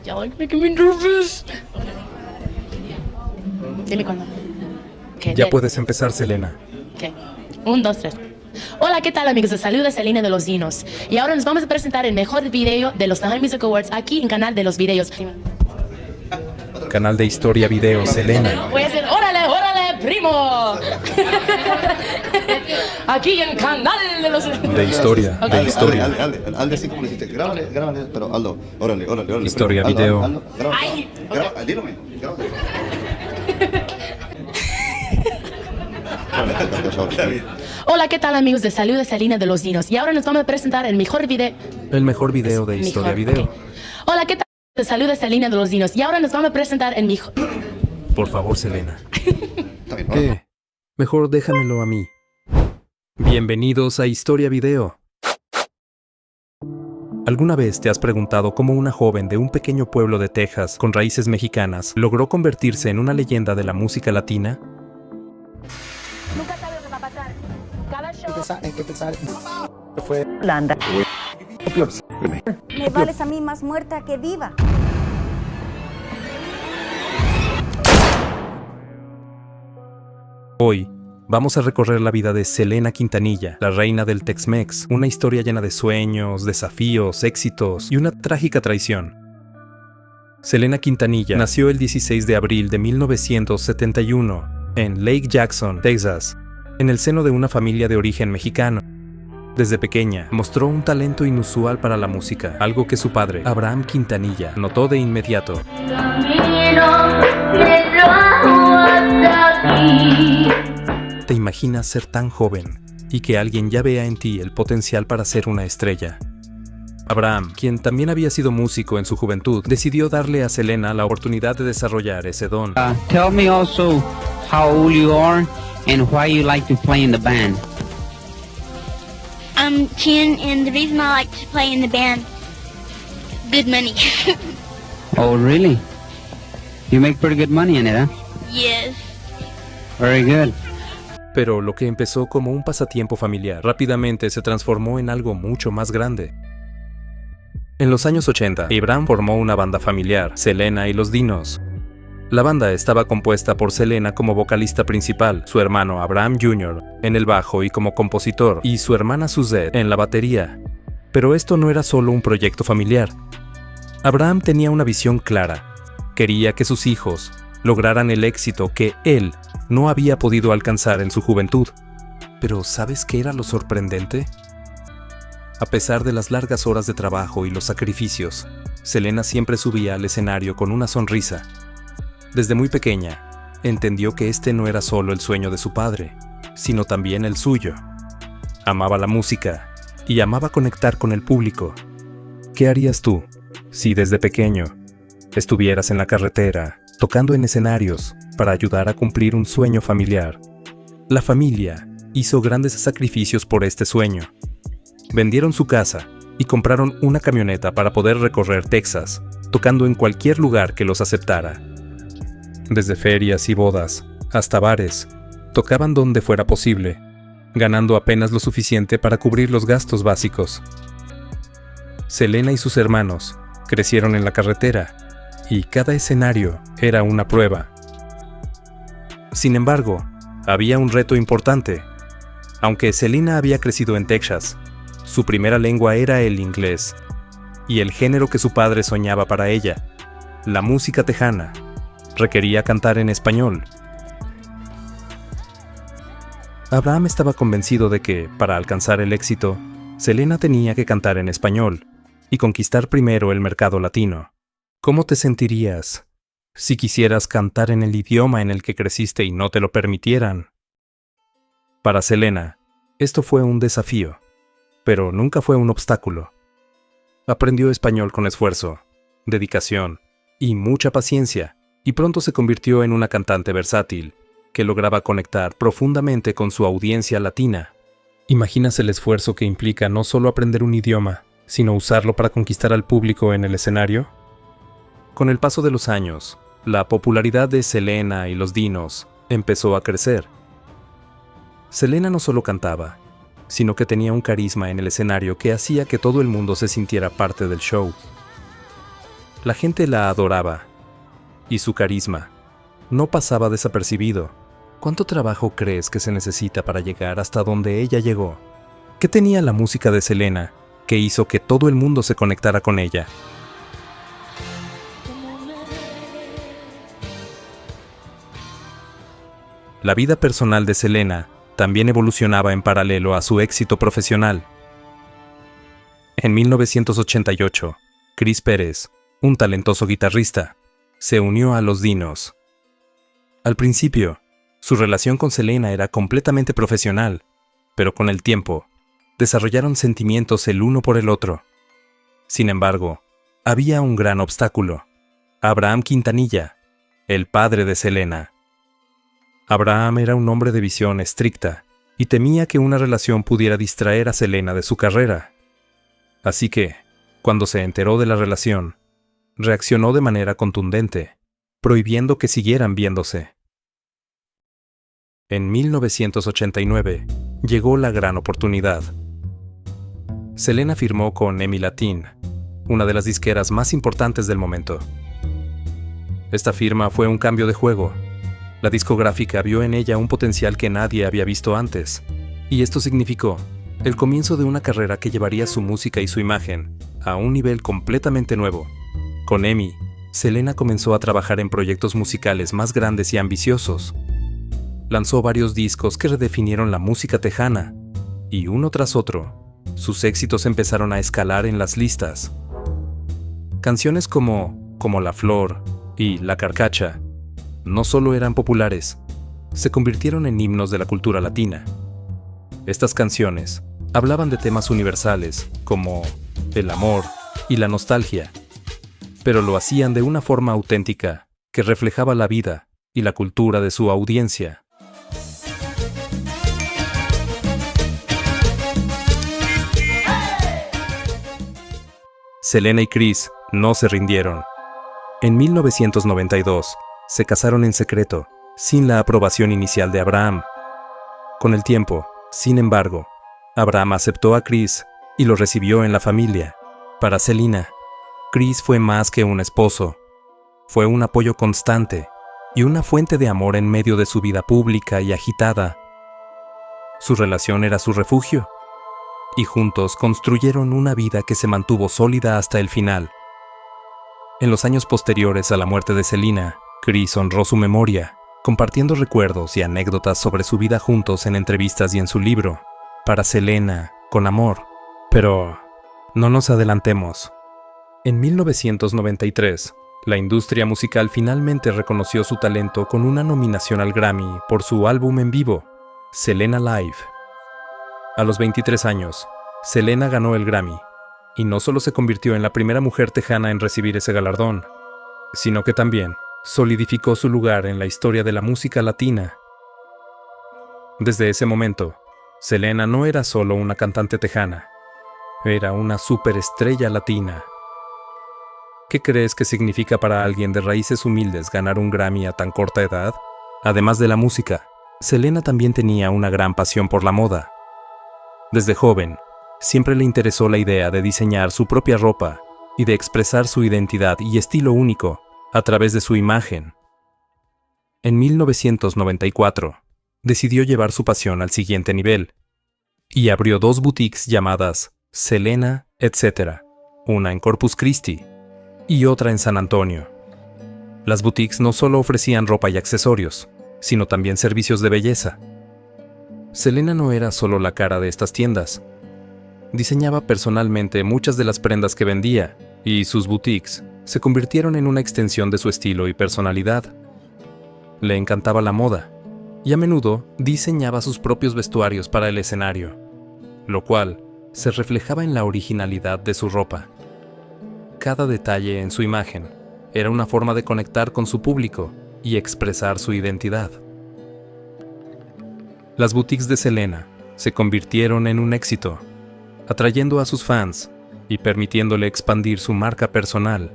Y'all are making me nervous. Dime cuándo. Okay, Ya puedes empezar, Selena. Ok. 1, 2, 3. Hola, ¿qué tal, amigos? Les saluda Selena de Los Dinos. Y ahora nos vamos a presentar el mejor video de los Mejor Music Awards aquí en Canal de los Videos. Canal de Historia Video, Selena. Voy a decir, órale, primo. Aquí en Canal de los De historia, Ok. de historia. Alde, así como le hiciste, grábale, pero Aldo, órale. Historia, Aldo, video. Aldo, grábale, Ay, ok. Dígame, grábale. Hola, ¿qué tal, amigos? Les saluda Selena de Los Dinos. Y ahora nos vamos a presentar el mejor video. El mejor video de Historia Video. Ok. Hola, ¿qué tal? Les saluda Selena de Los Dinos. Y ahora nos vamos a presentar el mejor. Por favor, Selena. Está bien, ¿Qué? Mejor déjamelo a mí. Bienvenidos a Historia Video. ¿Alguna vez te has preguntado cómo una joven de un pequeño pueblo de Texas con raíces mexicanas logró convertirse en una leyenda de la música latina? Nunca sabe lo que va a pasar. Cada show Hay que pensar fue Holanda. Me vales a mí más muerta que viva. Hoy vamos a recorrer la vida de Selena Quintanilla, la reina del Tex-Mex, una historia llena de sueños, desafíos, éxitos y una trágica traición. Selena Quintanilla nació el 16 de abril de 1971 en Lake Jackson, Texas, en el seno de una familia de origen mexicano. Desde pequeña, mostró un talento inusual para la música, algo que su padre, Abraham Quintanilla, notó de inmediato. ¿Te imaginas ser tan joven y que alguien ya vea en ti el potencial para ser una estrella? Abraham, quien también había sido músico en su juventud, decidió darle a Selena la oportunidad de desarrollar ese don. Tell me also how old you are and why you like to play in the band. I'm 10, and the reason I like to play in the band, good money. Oh, really? You make pretty good money in it, huh? Yes. Very good. Pero lo que empezó como un pasatiempo familiar rápidamente se transformó en algo mucho más grande. En los años 80, Abraham formó una banda familiar, Selena y los Dinos. La banda estaba compuesta por Selena como vocalista principal, su hermano Abraham Jr. en el bajo y como compositor, y su hermana Suzette en la batería. Pero esto no era solo un proyecto familiar. Abraham tenía una visión clara. Quería que sus hijos lograran el éxito que él no había podido alcanzar en su juventud. Pero ¿sabes qué era lo sorprendente? A pesar de las largas horas de trabajo y los sacrificios, Selena siempre subía al escenario con una sonrisa. Desde muy pequeña, entendió que este no era solo el sueño de su padre, sino también el suyo. Amaba la música y amaba conectar con el público. ¿Qué harías tú si desde pequeño estuvieras en la carretera, tocando en escenarios para ayudar a cumplir un sueño familiar? La familia hizo grandes sacrificios por este sueño. Vendieron su casa y compraron una camioneta para poder recorrer Texas, tocando en cualquier lugar que los aceptara. Desde ferias y bodas hasta bares, tocaban donde fuera posible, ganando apenas lo suficiente para cubrir los gastos básicos. Selena y sus hermanos crecieron en la carretera y cada escenario era una prueba. Sin embargo, había un reto importante. Aunque Selena había crecido en Texas, su primera lengua era el inglés, y el género que su padre soñaba para ella, la música tejana, requería cantar en español. Abraham estaba convencido de que, para alcanzar el éxito, Selena tenía que cantar en español y conquistar primero el mercado latino. ¿Cómo te sentirías si quisieras cantar en el idioma en el que creciste y no te lo permitieran? Para Selena, esto fue un desafío, pero nunca fue un obstáculo. Aprendió español con esfuerzo, dedicación y mucha paciencia, y pronto se convirtió en una cantante versátil, que lograba conectar profundamente con su audiencia latina. ¿Imaginas el esfuerzo que implica no solo aprender un idioma, sino usarlo para conquistar al público en el escenario? Con el paso de los años, la popularidad de Selena y los Dinos empezó a crecer. Selena no solo cantaba, sino que tenía un carisma en el escenario que hacía que todo el mundo se sintiera parte del show. La gente la adoraba, y su carisma no pasaba desapercibido. ¿Cuánto trabajo crees que se necesita para llegar hasta donde ella llegó? ¿Qué tenía la música de Selena que hizo que todo el mundo se conectara con ella? La vida personal de Selena también evolucionaba en paralelo a su éxito profesional. En 1988, Chris Pérez, un talentoso guitarrista, se unió a Los Dinos. Al principio, su relación con Selena era completamente profesional, pero con el tiempo, desarrollaron sentimientos el uno por el otro. Sin embargo, había un gran obstáculo: Abraham Quintanilla, el padre de Selena. Abraham era un hombre de visión estricta y temía que una relación pudiera distraer a Selena de su carrera. Así que, cuando se enteró de la relación, reaccionó de manera contundente, prohibiendo que siguieran viéndose. En 1989, llegó la gran oportunidad. Selena firmó con EMI Latin, una de las disqueras más importantes del momento. Esta firma fue un cambio de juego. La discográfica vio en ella un potencial que nadie había visto antes, y esto significó el comienzo de una carrera que llevaría su música y su imagen a un nivel completamente nuevo. Con EMI, Selena comenzó a trabajar en proyectos musicales más grandes y ambiciosos. Lanzó varios discos que redefinieron la música tejana, y uno tras otro, sus éxitos empezaron a escalar en las listas. Canciones como La Flor y La Carcacha no solo eran populares, se convirtieron en himnos de la cultura latina. Estas canciones hablaban de temas universales como el amor y la nostalgia, pero lo hacían de una forma auténtica que reflejaba la vida y la cultura de su audiencia. Selena y Chris no se rindieron. En 1992, se casaron en secreto, sin la aprobación inicial de Abraham. Con el tiempo, sin embargo, Abraham aceptó a Chris y lo recibió en la familia. Para Selena, Chris fue más que un esposo. Fue un apoyo constante y una fuente de amor en medio de su vida pública y agitada. Su relación era su refugio, y juntos construyeron una vida que se mantuvo sólida hasta el final. En los años posteriores a la muerte de Selena, Chris honró su memoria, compartiendo recuerdos y anécdotas sobre su vida juntos en entrevistas y en su libro, Para Selena, con amor. Pero no nos adelantemos. En 1993, la industria musical finalmente reconoció su talento con una nominación al Grammy por su álbum en vivo, Selena Live. A los 23 años, Selena ganó el Grammy, y no solo se convirtió en la primera mujer tejana en recibir ese galardón, sino que también solidificó su lugar en la historia de la música latina. Desde ese momento, Selena no era solo una cantante tejana, era una superestrella latina. ¿Qué crees que significa para alguien de raíces humildes ganar un Grammy a tan corta edad? Además de la música, Selena también tenía una gran pasión por la moda. Desde joven, siempre le interesó la idea de diseñar su propia ropa y de expresar su identidad y estilo único a través de su imagen. En 1994, decidió llevar su pasión al siguiente nivel y abrió 2 boutiques llamadas Selena, etc., una en Corpus Christi y otra en San Antonio. Las boutiques no solo ofrecían ropa y accesorios, sino también servicios de belleza. Selena no era solo la cara de estas tiendas. Diseñaba personalmente muchas de las prendas que vendía, y sus boutiques se convirtieron en una extensión de su estilo y personalidad. Le encantaba la moda, y a menudo diseñaba sus propios vestuarios para el escenario, lo cual se reflejaba en la originalidad de su ropa. Cada detalle en su imagen era una forma de conectar con su público y expresar su identidad. Las boutiques de Selena se convirtieron en un éxito, atrayendo a sus fans y permitiéndole expandir su marca personal.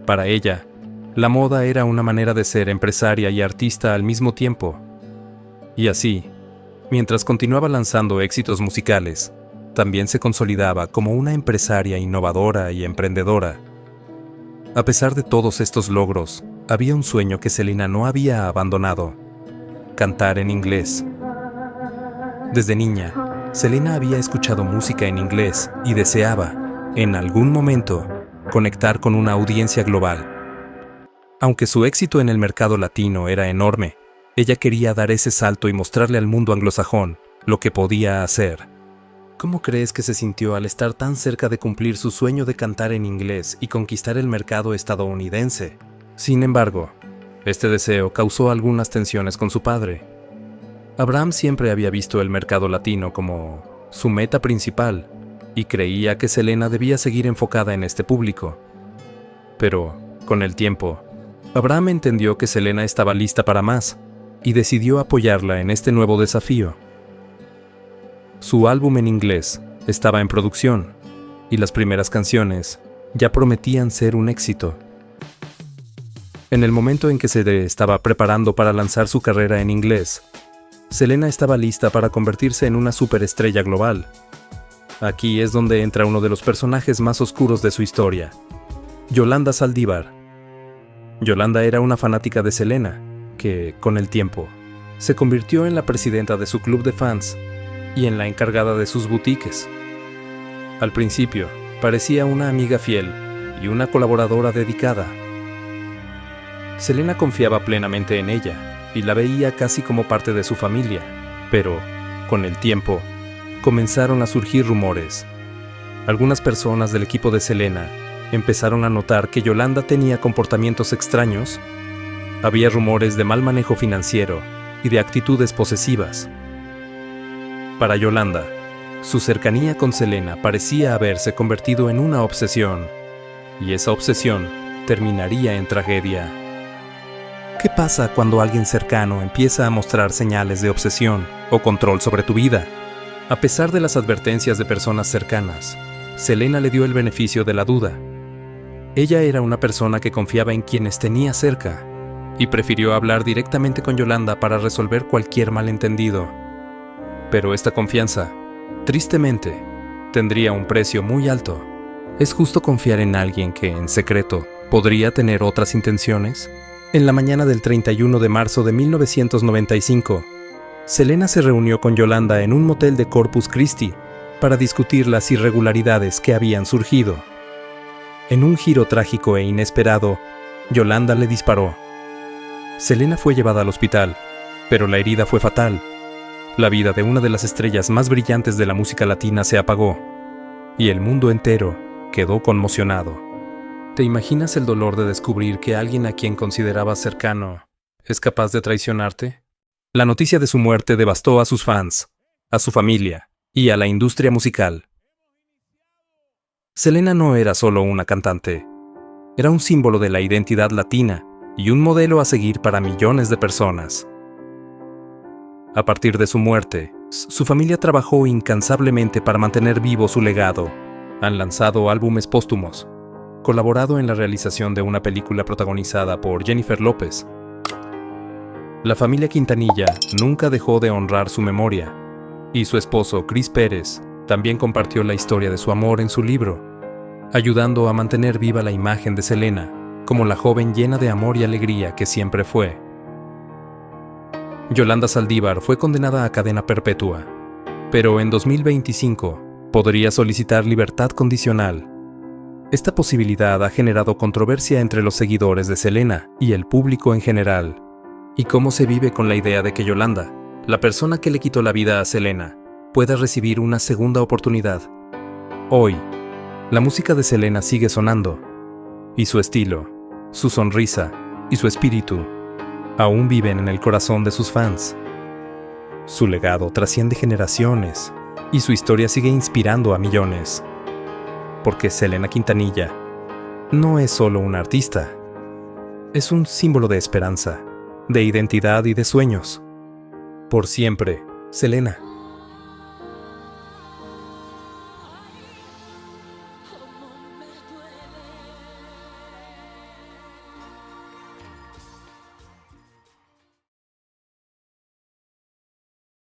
Para ella, la moda era una manera de ser empresaria y artista al mismo tiempo. Y así, mientras continuaba lanzando éxitos musicales, también se consolidaba como una empresaria innovadora y emprendedora. A pesar de todos estos logros, había un sueño que Selena no había abandonado: cantar en inglés. Desde niña, Selena había escuchado música en inglés y deseaba, en algún momento, conectar con una audiencia global. Aunque su éxito en el mercado latino era enorme, ella quería dar ese salto y mostrarle al mundo anglosajón lo que podía hacer. ¿Cómo crees que se sintió al estar tan cerca de cumplir su sueño de cantar en inglés y conquistar el mercado estadounidense? Sin embargo, este deseo causó algunas tensiones con su padre. Abraham siempre había visto el mercado latino como su meta principal y creía que Selena debía seguir enfocada en este público. Pero, con el tiempo, Abraham entendió que Selena estaba lista para más y decidió apoyarla en este nuevo desafío. Su álbum en inglés estaba en producción y las primeras canciones ya prometían ser un éxito. En el momento en que se estaba preparando para lanzar su carrera en inglés, Selena estaba lista para convertirse en una superestrella global. Aquí es donde entra uno de los personajes más oscuros de su historia, Yolanda Saldívar. Yolanda era una fanática de Selena, que, con el tiempo, se convirtió en la presidenta de su club de fans y en la encargada de sus boutiques. Al principio, parecía una amiga fiel y una colaboradora dedicada. Selena confiaba plenamente en ella y la veía casi como parte de su familia, pero, con el tiempo, comenzaron a surgir rumores. Algunas personas del equipo de Selena empezaron a notar que Yolanda tenía comportamientos extraños. Había rumores de mal manejo financiero y de actitudes posesivas. Para Yolanda, su cercanía con Selena parecía haberse convertido en una obsesión, y esa obsesión terminaría en tragedia. ¿Qué pasa cuando alguien cercano empieza a mostrar señales de obsesión o control sobre tu vida? A pesar de las advertencias de personas cercanas, Selena le dio el beneficio de la duda. Ella era una persona que confiaba en quienes tenía cerca y prefirió hablar directamente con Yolanda para resolver cualquier malentendido. Pero esta confianza, tristemente, tendría un precio muy alto. ¿Es justo confiar en alguien que, en secreto, podría tener otras intenciones? En la mañana del 31 de marzo de 1995, Selena se reunió con Yolanda en un motel de Corpus Christi para discutir las irregularidades que habían surgido. En un giro trágico e inesperado, Yolanda le disparó. Selena fue llevada al hospital, pero la herida fue fatal. La vida de una de las estrellas más brillantes de la música latina se apagó, y el mundo entero quedó conmocionado. ¿Te imaginas el dolor de descubrir que alguien a quien considerabas cercano es capaz de traicionarte? La noticia de su muerte devastó a sus fans, a su familia y a la industria musical. Selena no era solo una cantante, era un símbolo de la identidad latina y un modelo a seguir para millones de personas. A partir de su muerte, su familia trabajó incansablemente para mantener vivo su legado. Han lanzado álbumes póstumos, colaborado en la realización de una película protagonizada por Jennifer López. La familia Quintanilla nunca dejó de honrar su memoria, y su esposo Chris Pérez también compartió la historia de su amor en su libro, ayudando a mantener viva la imagen de Selena como la joven llena de amor y alegría que siempre fue. Yolanda Saldívar fue condenada a cadena perpetua, pero en 2025 podría solicitar libertad condicional. Esta posibilidad ha generado controversia entre los seguidores de Selena y el público en general. ¿Y cómo se vive con la idea de que Yolanda, la persona que le quitó la vida a Selena, pueda recibir una segunda oportunidad? Hoy, la música de Selena sigue sonando, y su estilo, su sonrisa y su espíritu aún viven en el corazón de sus fans. Su legado trasciende generaciones y su historia sigue inspirando a millones. Porque Selena Quintanilla no es solo una artista, es un símbolo de esperanza, de identidad y de sueños. Por siempre, Selena.